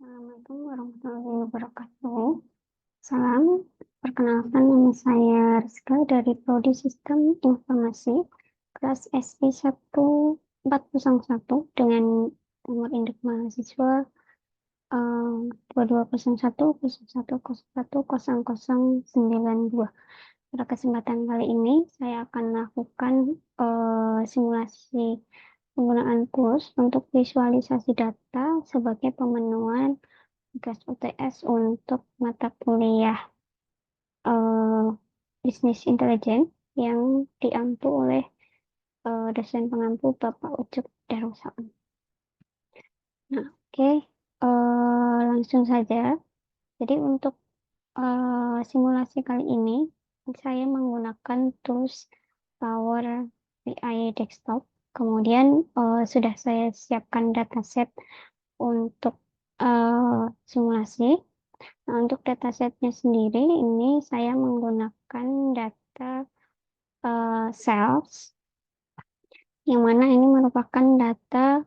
Assalamualaikum warahmatullahi wabarakatuh. Salam, perkenalkan nama saya Rizka dari Prodi Sistem Informasi kelas SP 1401 dengan nomor induk mahasiswa 220101010092. Pada kesempatan kali ini saya akan melakukan simulasi penggunaan kurs untuk visualisasi data sebagai pemenuhan tugas UTS untuk mata kuliah eh, bisnis intelijen yang diampu oleh dosen pengampu Bapak Ucup Darussalam. Nah, oke, langsung saja. Jadi untuk simulasi kali ini saya menggunakan tools Power BI Desktop. Kemudian sudah saya siapkan dataset untuk simulasi. Nah, untuk datasetnya sendiri ini saya menggunakan data sales, yang mana ini merupakan data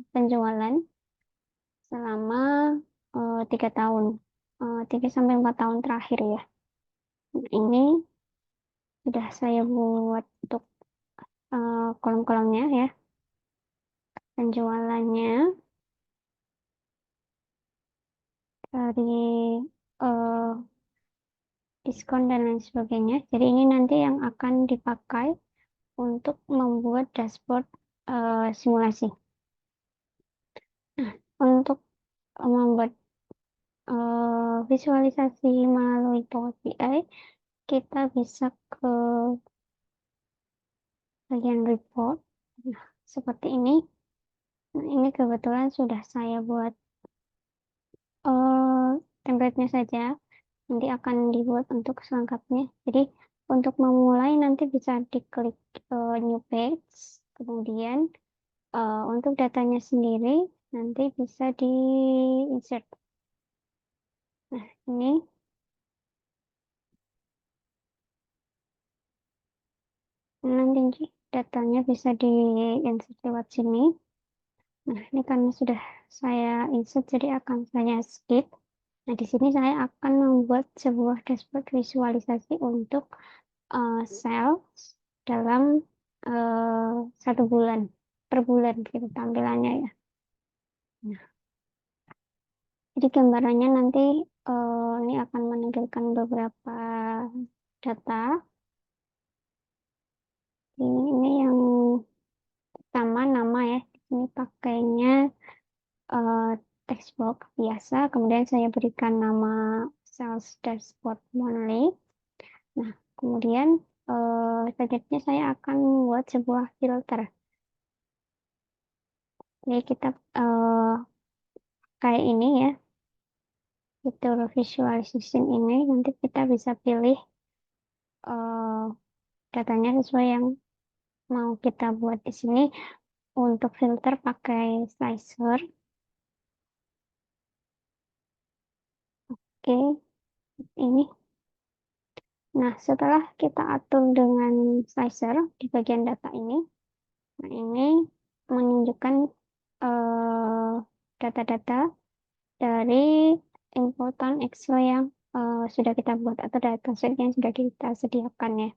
penjualan selama 3 tahun, 3 sampai 4 tahun terakhir ya. Nah, ini sudah saya buat untuk kolom-kolomnya ya, penjualannya dari eh, diskon dan lain sebagainya. Jadi ini nanti yang akan dipakai untuk membuat dashboard simulasi. Nah, untuk membuat visualisasi melalui Power BI, kita bisa ke bagian report. Nah, seperti ini. Nah, ini kebetulan sudah saya buat uh, template-nya saja. Nanti akan dibuat untuk selengkapnya. Jadi, untuk memulai nanti bisa diklik new page. Kemudian, untuk datanya sendiri nanti bisa di insert. Nah, ini nanti datanya bisa di insert lewat sini. Nah, ini karena sudah saya insert, jadi akan saya skip. Nah, di sini saya akan membuat sebuah dashboard visualisasi untuk sales dalam 1 bulan, per bulan gitu tampilannya ya. Nah, jadi gambarannya nanti ini akan menampilkan beberapa data. Ini yang pertama nama ya. Di sini pakainya eh, text box biasa. Kemudian saya berikan nama sales dashboard monthly. Nah, kemudian selanjutnya saya akan membuat sebuah filter. Jadi kita kayak ini ya, fitur visualization ini nanti kita bisa pilih eh, datanya sesuai yang mau kita buat di sini. Untuk filter pakai slicer. Oke, ini. Nah, setelah kita atur dengan slicer di bagian data ini, nah ini menunjukkan eh, data-data dari importan Excel yang sudah kita buat atau dataset yang sudah kita sediakan ya.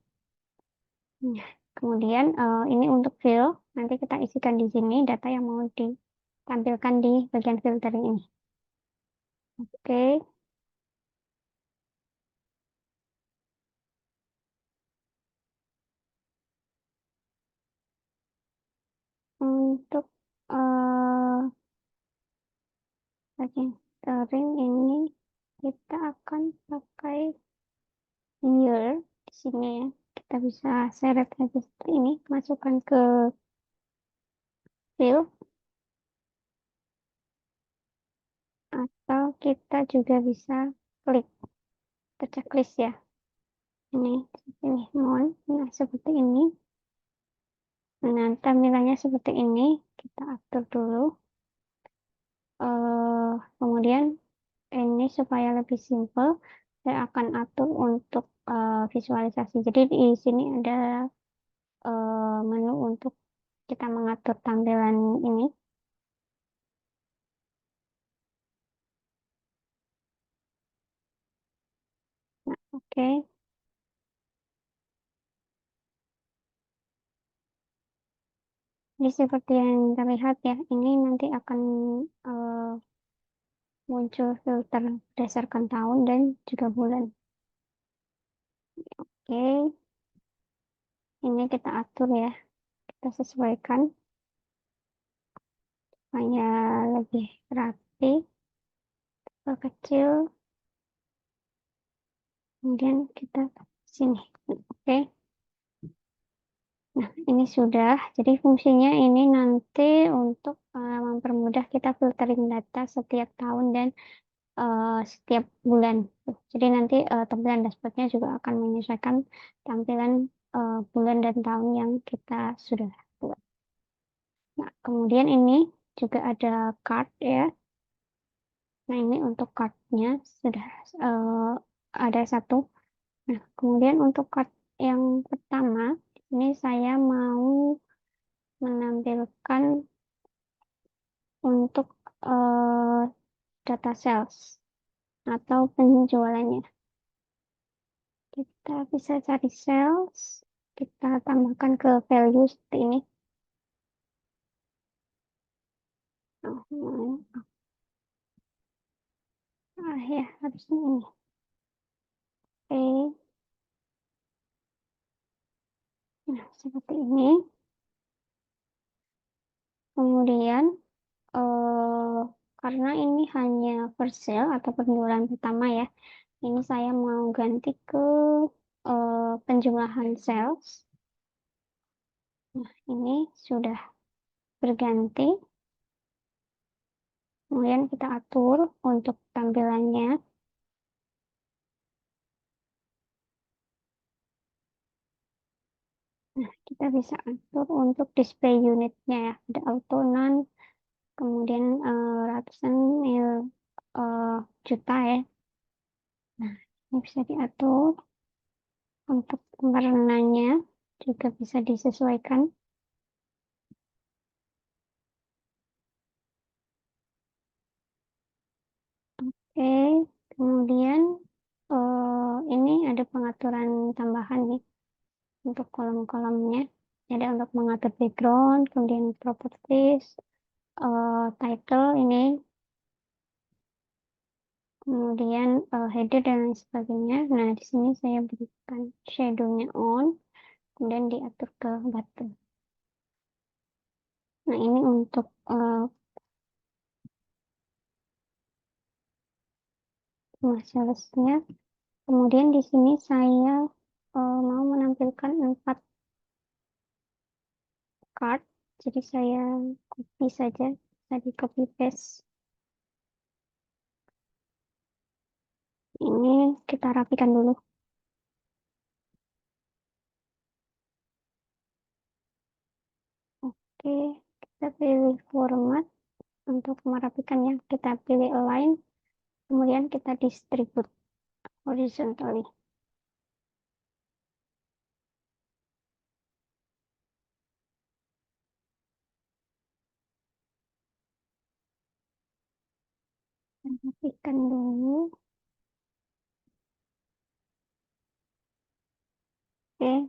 Nah, kemudian ini untuk fill, nanti kita isikan di sini data yang mau ditampilkan di bagian filtering ini. Oke, untuk bagian filtering ini kita akan pakai year di sini ya. Kita bisa seret aja seperti ini, masukkan ke fill, atau kita juga bisa klik ke checklist ya. Ini mon. Nah, seperti ini. Nah, tampilannya seperti ini. Kita atur dulu. Kemudian ini supaya lebih simple, saya akan atur untuk visualisasi. Jadi di sini ada menu untuk kita mengatur tampilan ini. Oke, jadi seperti yang terlihat ya, ini nanti akan eh, muncul filter berdasarkan tahun dan juga bulan. Oke, ini kita atur ya, kita sesuaikan supaya lebih rapi, kecil, kemudian kita sini. Oke, nah ini sudah. Jadi fungsinya ini nanti untuk mempermudah kita filtering data setiap tahun dan setiap bulan. Jadi nanti tampilan dashboardnya juga akan menyesuaikan tampilan bulan dan tahun yang kita sudah buat. Nah, kemudian ini juga ada card ya. Nah, ini untuk cardnya sudah eh, ada satu. Nah, kemudian untuk card yang pertama, ini saya mau menampilkan untuk eh, data sales atau penjualannya. Kita bisa cari sales, kita tambahkan ke value seperti ini. Oh, ya, harusnya ini. Oke, nah seperti ini. Kemudian, eh, karena ini hanya first sale atau penjualan pertama ya, ini saya mau ganti ke penjumlahan sales. Nah, ini sudah berganti. Kemudian kita atur untuk tampilannya. Nah, kita bisa atur untuk display unitnya ya. Ada auto none, kemudian ratusan mil eh, juta ya. Nah, ini bisa diatur untuk warnanya juga bisa disesuaikan. Oke, kemudian ini ada pengaturan tambahan nih untuk kolom-kolomnya. Ada untuk mengatur background, kemudian properties, title ini, kemudian header dan lain sebagainya. Nah, di sini saya berikan shadow-nya on, kemudian diatur ke button. Nah, ini untuk salesnya. Kemudian di sini saya mau menampilkan 4 card. Jadi saya copy saja, tadi copy paste. Ini kita rapikan dulu. Oke, kita pilih format untuk merapikannya. Kita pilih align, kemudian kita distribute horizontally. Rapikan dulu. Oke,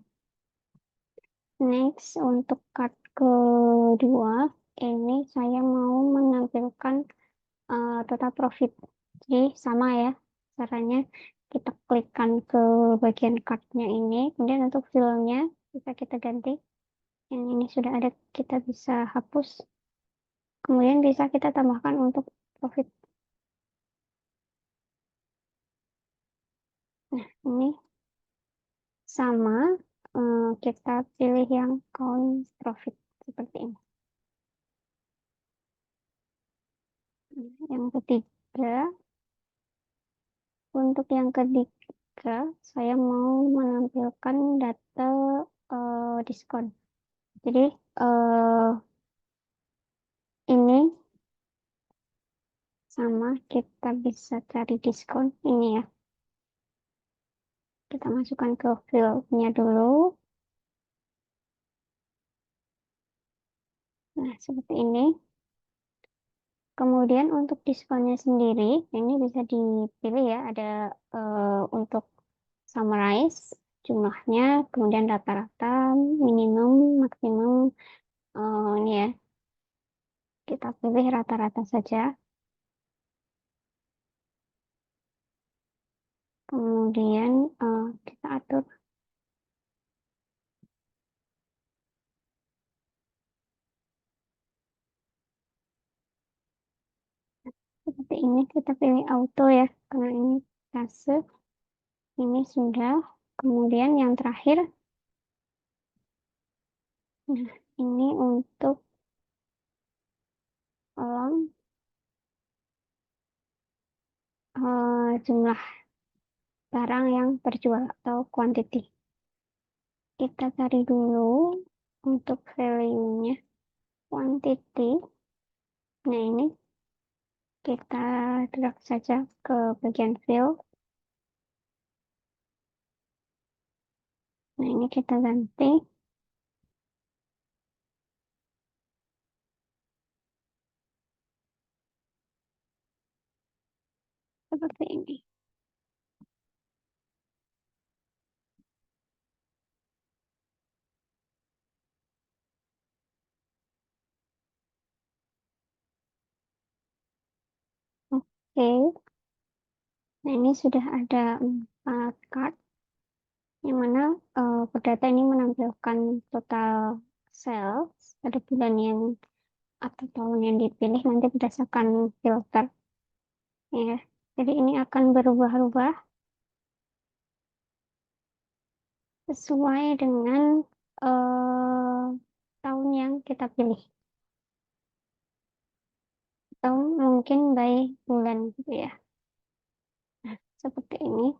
next untuk card kedua, ini saya mau menampilkan total profit. Jadi sama ya caranya, kita klikkan ke bagian cardnya ini, kemudian untuk fill-nya bisa kita ganti. Yang ini sudah ada, kita bisa hapus. Kemudian bisa kita tambahkan untuk profit. Nah, ini sama, kita pilih yang count profit seperti ini. Yang ketiga, untuk yang ketiga, saya mau menampilkan data diskon. Jadi, eh, ini sama, kita bisa cari diskon ini ya. Kita masukkan ke field-nya dulu. Nah, seperti ini. Kemudian untuk diskonnya sendiri, ini bisa dipilih ya, ada untuk summarize jumlahnya, kemudian rata-rata, minimum, maksimum. Ini ya, kita pilih rata-rata saja. Kemudian kita atur seperti ini. Kita pilih auto ya, karena ini fase. Ini sudah. Kemudian yang terakhir, nah ini untuk kolom jumlah barang yang terjual atau quantity. Kita cari dulu untuk value-nya quantity. Nah, ini kita drag saja ke bagian fill. Nah, ini kita ganti seperti ini. Oke, nah ini sudah ada 4 card, yang mana perdata ini menampilkan total sales pada bulan yang atau tahun yang dipilih nanti berdasarkan filter ya. Jadi ini akan berubah-ubah sesuai dengan eh, tahun yang kita pilih atau mungkin by bulan gitu ya. Nah, seperti ini.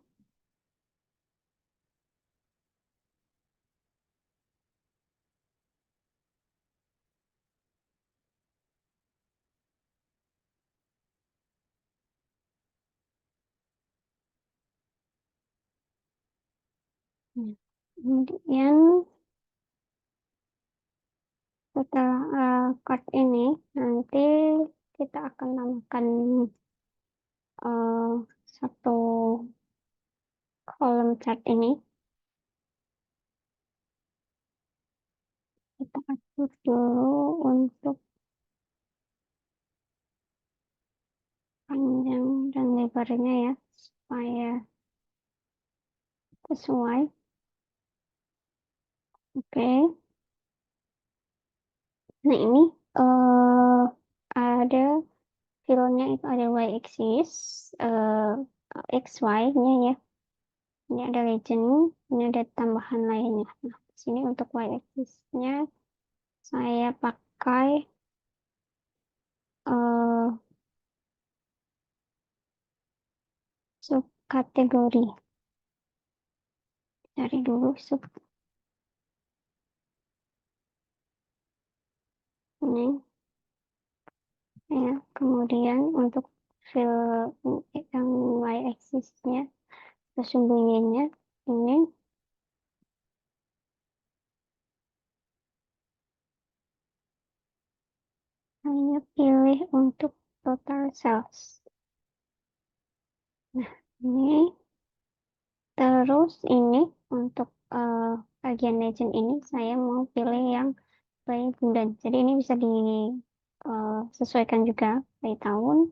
Nah, kemudian setelah card ini nanti kita akan tambahkan eh, satu kolom chart ini. Kita atur dulu untuk panjang dan lebarnya ya, supaya sesuai. Oke. Nah, ini eh ada filenya itu ada y-axis, xy-nya ya. Ini ada legend, ini ada tambahan lainnya. Nah, di sini untuk y-axis-nya saya pakai eh subkategori. Cari dulu sub ini ya. Kemudian untuk fill yang y-axis-nya, sesungguhnya ini hanya pilih untuk total sales. Nah, ini terus ini untuk bagian legend ini saya mau pilih yang by bulan. Jadi ini bisa disesuaikan juga by tahun,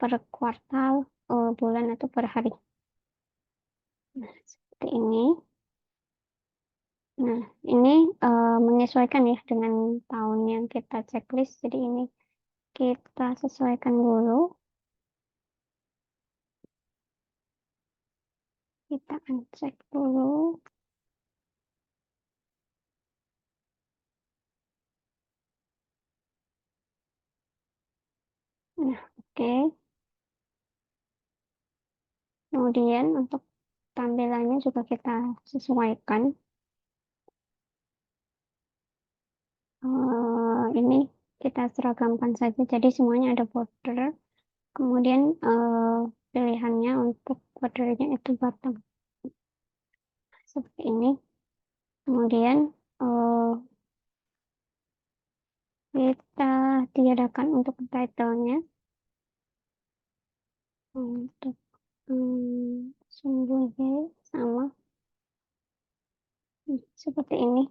per kuartal, bulan atau per hari. Nah, seperti ini. Nah, ini menyesuaikan ya dengan tahun yang kita checklist. Jadi ini kita sesuaikan dulu. Kita uncheck dulu. Nah, oke. Kemudian untuk tampilannya juga kita sesuaikan. Ini kita seragamkan saja. Jadi semuanya ada border. Kemudian pilihannya untuk bordernya itu bottom. Seperti ini. Kemudian eh, kita tiadakan untuk title-nya. Untuk sumbernya sama. Seperti ini.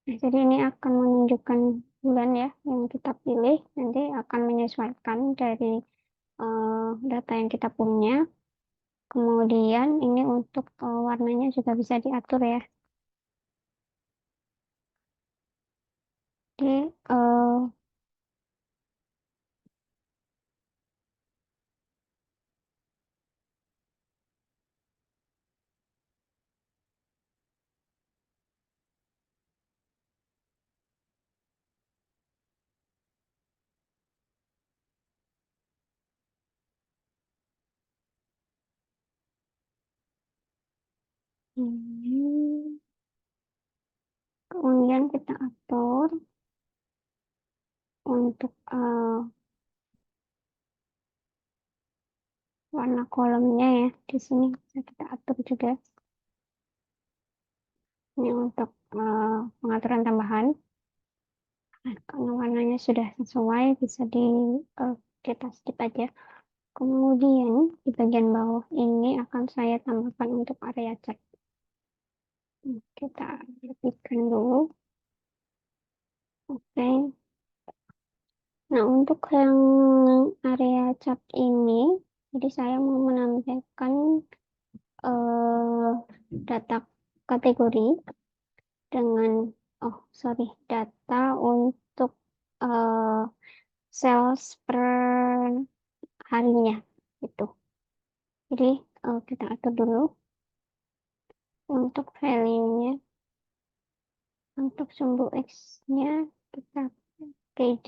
Nah, jadi ini akan menunjukkan bulan ya yang kita pilih. Nanti akan menyesuaikan dari data yang kita punya. Kemudian ini untuk warnanya juga bisa diatur ya. Jadi ini. Kemudian kita atur untuk warna kolomnya ya. Di sini bisa kita atur juga. Ini untuk pengaturan tambahan. Nah, kalau warnanya sudah sesuai, bisa eh, kita skip aja. Kemudian di bagian bawah ini akan saya tambahkan untuk area cat. Kita rapikan dulu. Oke. Nah, untuk yang area cat ini, jadi saya mau menampilkan data kategori dengan, oh sorry, data untuk eh, sales per harinya itu. Jadi kita atur dulu untuk value-nya, untuk sumbu X-nya kita KD,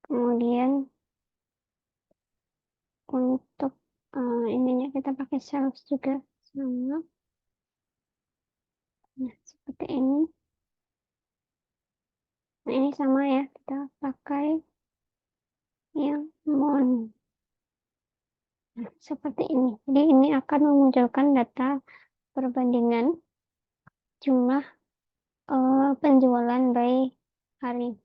kemudian untuk ininya kita pakai sales juga sama. Nah, seperti ini. Nah, ini sama ya, kita pakai yang mon. Nah, seperti ini. Jadi ini akan memunculkan data perbandingan jumlah penjualan by hari.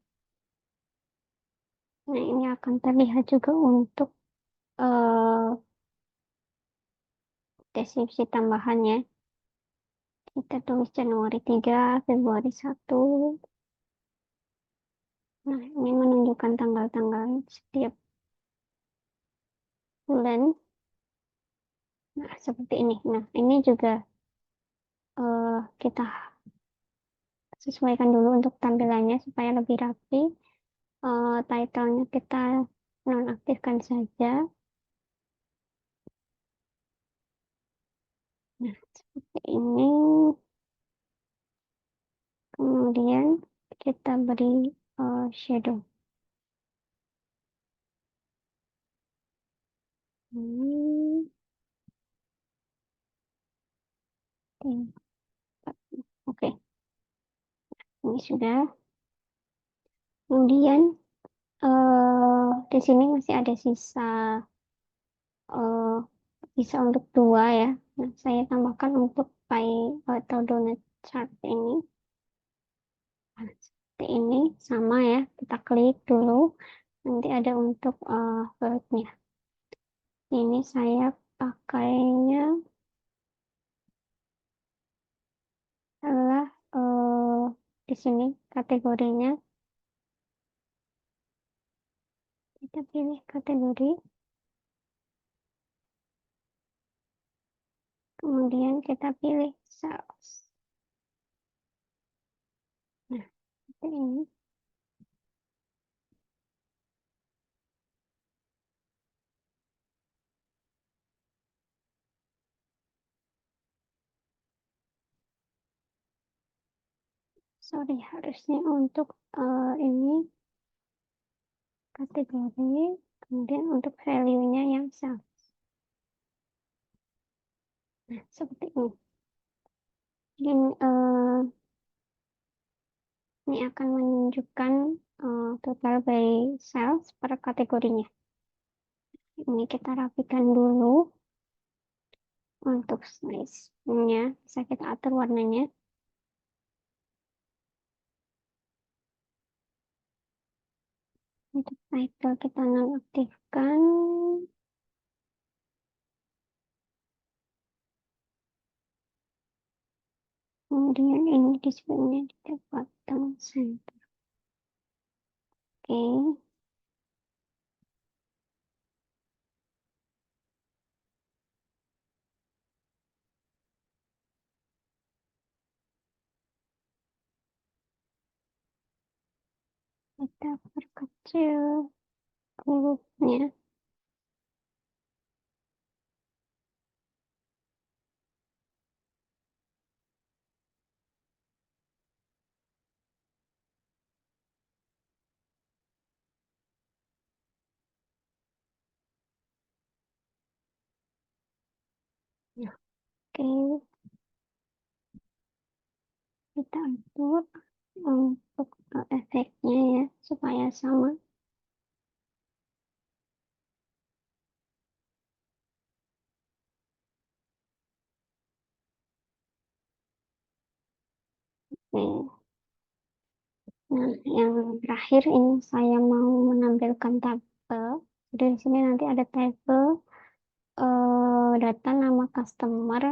Nah, ini akan terlihat juga untuk eh, deskripsi tambahannya. Kita tulis Januari 3, Februari 1. Nah, ini menunjukkan tanggal-tanggal setiap bulan. Nah, seperti ini. Nah, ini juga kita sesuaikan dulu untuk tampilannya supaya lebih rapi. Title-nya kita nonaktifkan saja. Nah, seperti ini. Kemudian kita beri shadow. Hmm, Oke, ini sudah. Kemudian di sini masih ada sisa eh, bisa untuk dua ya. Nah, saya tambahkan untuk pie atau donut chart ini. Nah, seperti ini sama ya. Kita klik dulu. Nanti ada untuk world-nya. Ini saya pakainya adalah di sini kategorinya. Kita pilih kategori. Kemudian kita pilih sales. Nah, seperti ini. Sorry, harusnya untuk ini kategori. Kemudian untuk value-nya yang sales. Nah, seperti ini. Jadi, ini akan menunjukkan total by sales per kategorinya. Ini kita rapikan dulu untuk size-nya. Bisa kita atur warnanya. Untuk title kita nonaktifkan. Kemudian ini displaynya di bottom center. Oke, kita perkecil hurufnya. Nah, oke, kita atur untuk efeknya ya, supaya sama. Oke. Nah, yang terakhir ini saya mau menampilkan tabel. Jadi di sini nanti ada tabel data nama customer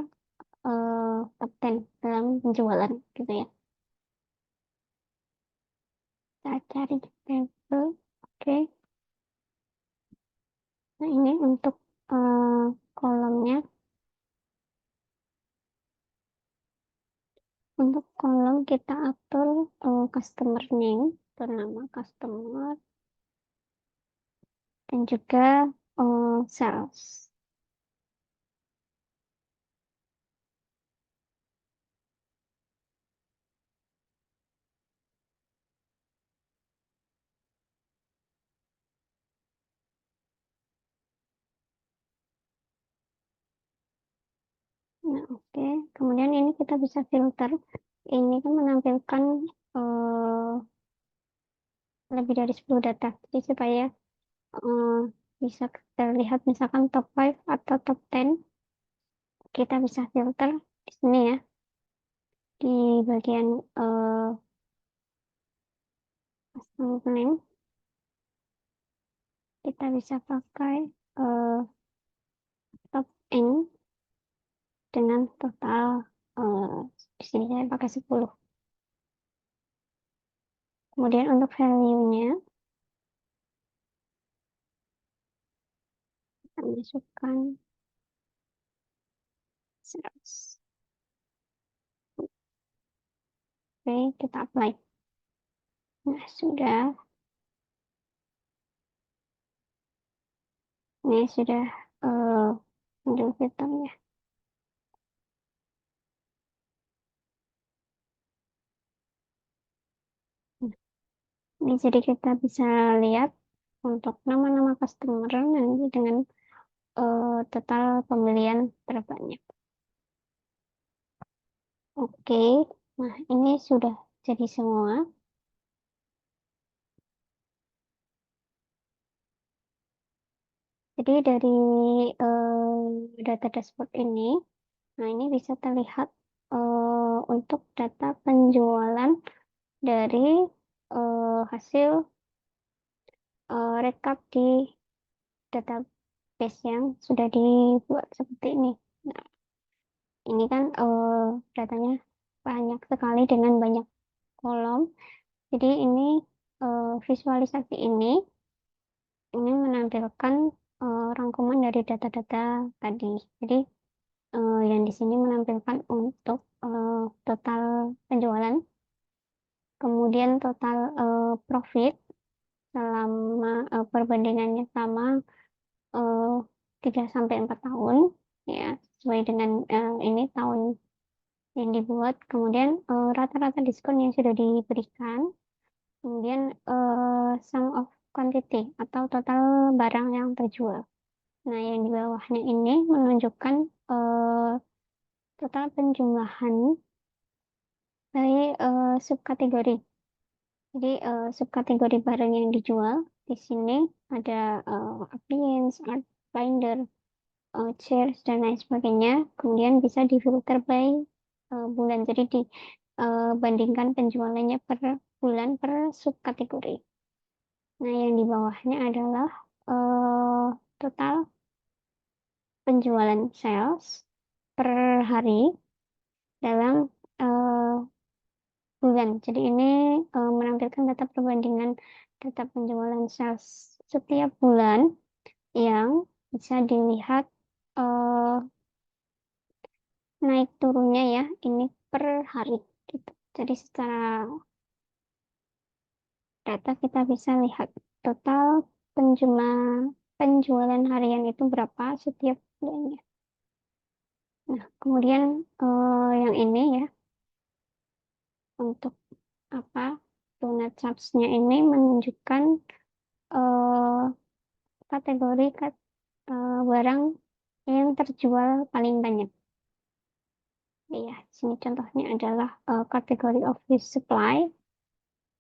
top 10 dalam penjualan gitu ya. Kita cari di tabel. Oke. Nah, ini untuk eh, kolomnya. Untuk kolom kita atur customer name, atau nama customer, dan juga sales. Nah, oke. Kemudian ini kita bisa filter. Ini kan menampilkan eh, lebih dari 10 data. Jadi supaya eh, bisa terlihat misalkan top 5 atau top 10, kita bisa filter di sini ya, di bagian customer name. Kita bisa pakai eh, top N dengan total eh, di sini saya pakai 10. Kemudian untuk value-nya kita masukkan 100. Oke, kita apply. Nah, sudah. Ini sudah eh muncul fiturnya. Nah, ini jadi kita bisa lihat untuk nama-nama customer nanti dengan total pembelian terbanyak. Oke, nah ini sudah jadi semua. Jadi dari data dashboard ini, nah ini bisa terlihat untuk data penjualan dari hasil rekap di database yang sudah dibuat seperti ini. Nah, ini kan datanya banyak sekali dengan banyak kolom. Jadi ini visualisasi ini menampilkan rangkuman dari data-data tadi. Jadi yang di sini menampilkan untuk total penjualan, kemudian total profit selama perbandingannya sama eh, 3 sampai 4 tahun ya, sesuai dengan ini tahun yang dibuat. Kemudian rata-rata diskon yang sudah diberikan, kemudian sum of quantity atau total barang yang terjual. Nah, yang di bawahnya ini menunjukkan total penjumlahan dari subkategori. Jadi subkategori barang yang dijual di sini ada appliance, art binder, chairs dan lain sebagainya. Kemudian bisa difilter by bulan. Jadi dibandingkan penjualannya per bulan per subkategori. Nah, yang di bawahnya adalah eh, total penjualan sales per hari dalam bulan. Jadi ini menampilkan data perbandingan data penjualan sales setiap bulan yang bisa dilihat eh, naik turunnya ya, ini per hari gitu. Jadi secara data kita bisa lihat total penjualan harian itu berapa setiap bulannya. Nah, kemudian yang ini ya, untuk apa? Donut Charts-nya ini menunjukkan eh, kategori barang yang terjual paling banyak. Ya, sini contohnya adalah kategori office supply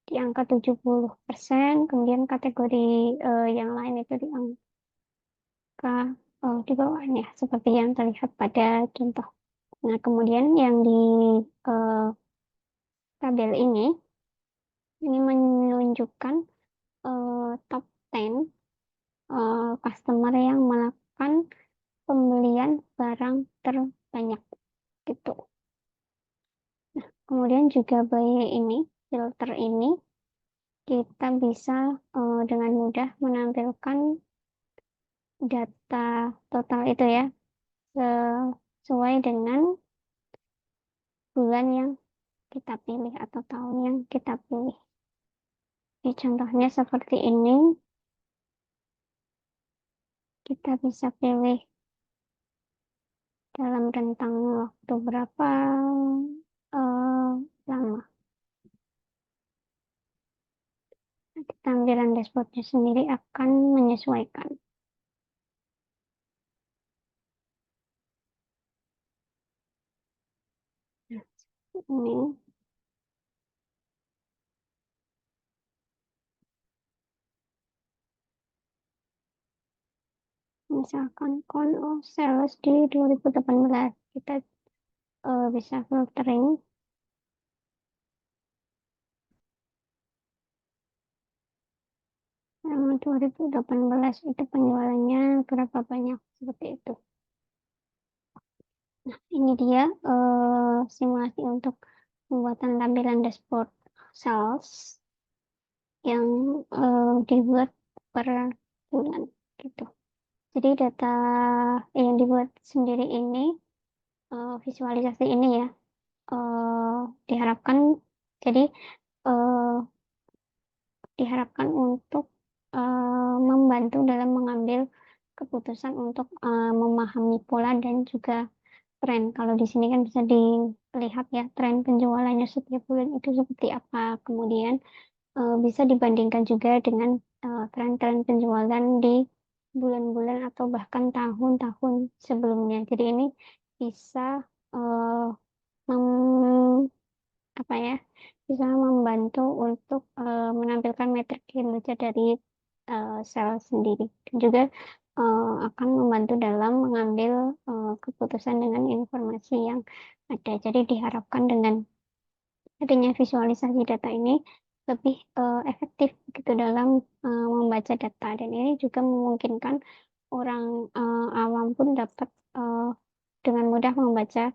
di angka 70%, kemudian kategori yang lain itu di angka di bawahnya, seperti yang terlihat pada contoh. Nah, kemudian yang di eh, tabel ini menunjukkan top 10 customer yang melakukan pembelian barang terbanyak gitu. Kemudian juga by filter ini kita bisa dengan mudah menampilkan data total itu ya, sesuai dengan bulan yang kita pilih atau tahun yang kita pilih. Di contohnya seperti ini, kita bisa pilih dalam rentang waktu berapa lama. Tampilan dashboardnya sendiri akan menyesuaikan. Nah, ini misalkan sales di 2018, kita bisa filtering selama 2018 itu penjualannya berapa banyak, seperti itu. Nah, ini dia simulasi untuk pembuatan tampilan dashboard sales yang dibuat per bulan gitu. Jadi data yang dibuat sendiri ini, visualisasi ini ya, diharapkan jadi eh, diharapkan untuk membantu dalam mengambil keputusan untuk memahami pola dan juga tren. Kalau di sini kan bisa dilihat ya tren penjualannya setiap bulan itu seperti apa. Kemudian bisa dibandingkan juga dengan tren-tren penjualan di bulan-bulan atau bahkan tahun-tahun sebelumnya. Jadi ini bisa eh, mem- apa ya, bisa membantu untuk menampilkan metrik kinerja dari sel sendiri dan juga akan membantu dalam mengambil keputusan dengan informasi yang ada. Jadi diharapkan dengan adanya visualisasi data ini lebih efektif gitu dalam membaca data, dan ini juga memungkinkan orang awam pun dapat eh, dengan mudah membaca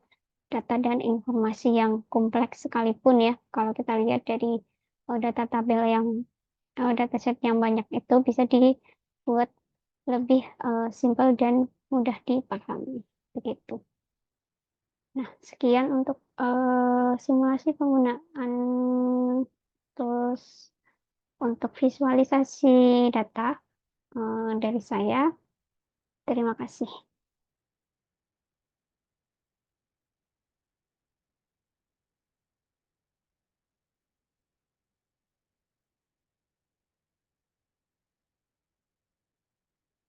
data dan informasi yang kompleks sekalipun ya. Kalau kita lihat dari data tabel yang dataset yang banyak itu bisa dibuat lebih simpel dan mudah dipahami begitu. Nah, sekian untuk simulasi penggunaan tools untuk visualisasi data dari saya. Terima kasih.